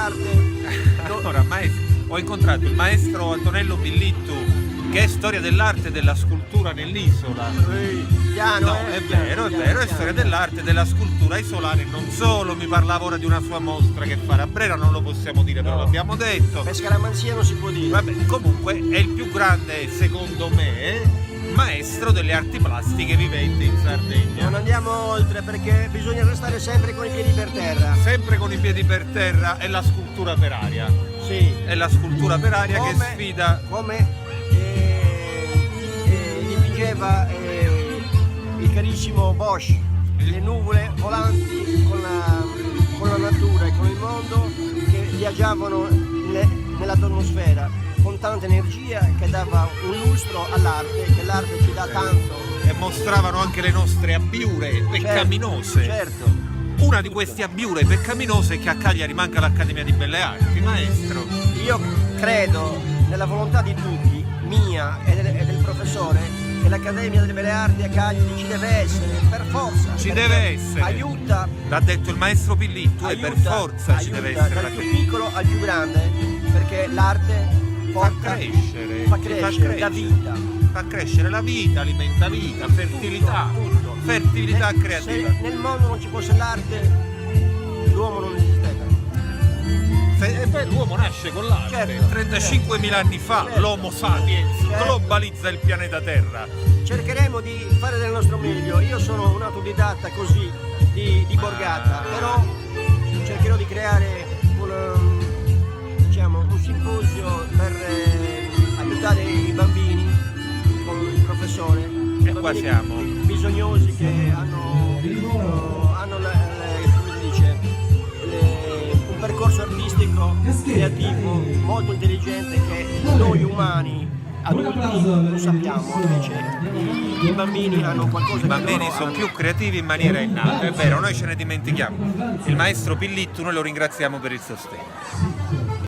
l'arte... Allora, ho incontrato il maestro Antonello Pillittu, che è storia dell'arte e della scultura nell'isola. Piano, No, è vero, è storia dell'arte e della scultura isolare. Non solo, mi parlava ora di una sua mostra che farà a Brera, non lo possiamo dire, però l'abbiamo detto. Per scaramanzia non si può dire. Vabbè, comunque è il più grande, secondo me, maestro delle arti plastiche vivente in Sardegna. Non andiamo oltre perché bisogna restare sempre con i piedi per terra. Sempre con i piedi per terra è la scultura per aria. Sì. È la scultura per aria che sfida... Come dipingeva il carissimo Bosch, le nuvole volanti con la natura e con il mondo che viaggiavano nell'atmosfera con tanta energia che dava un lustro all'arte, che l'arte ci dà tanto. E mostravano anche le nostre abbiure peccaminose. Certo. Una di queste abbiure peccaminose è che a Cagliari manca l'Accademia di Belle Arti, maestro. Io credo nella volontà di tutti, mia e del professore, che l'Accademia delle Belle Arti a Cagliari ci deve essere, per forza. Ci deve essere. Aiuta. L'ha detto il maestro Pillittu, e per forza ci deve essere dal più piccolo al più grande, perché l'arte fa crescere, dà vita. Fa crescere la vita, alimenta vita, fertilità, tutto. fertilità creativa. Se nel mondo non ci fosse l'arte, l'uomo non esisteva. L'uomo nasce con l'arte. Certo, 35.000 anni fa l'Homo sapiens globalizza il pianeta Terra. Cercheremo di fare del nostro meglio. Io sono un autodidatta così di borgata, però cercherò di creare un simposio per aiutare i bambini con il professore. E qua siamo. Bisognosi che hanno come si dice, un percorso artistico creativo molto intelligente che noi umani adulti non sappiamo, invece i bambini hanno qualcosa. I bambini sono più creativi in maniera innata, è vero, noi ce ne dimentichiamo. Il maestro Pillittu noi lo ringraziamo per il sostegno.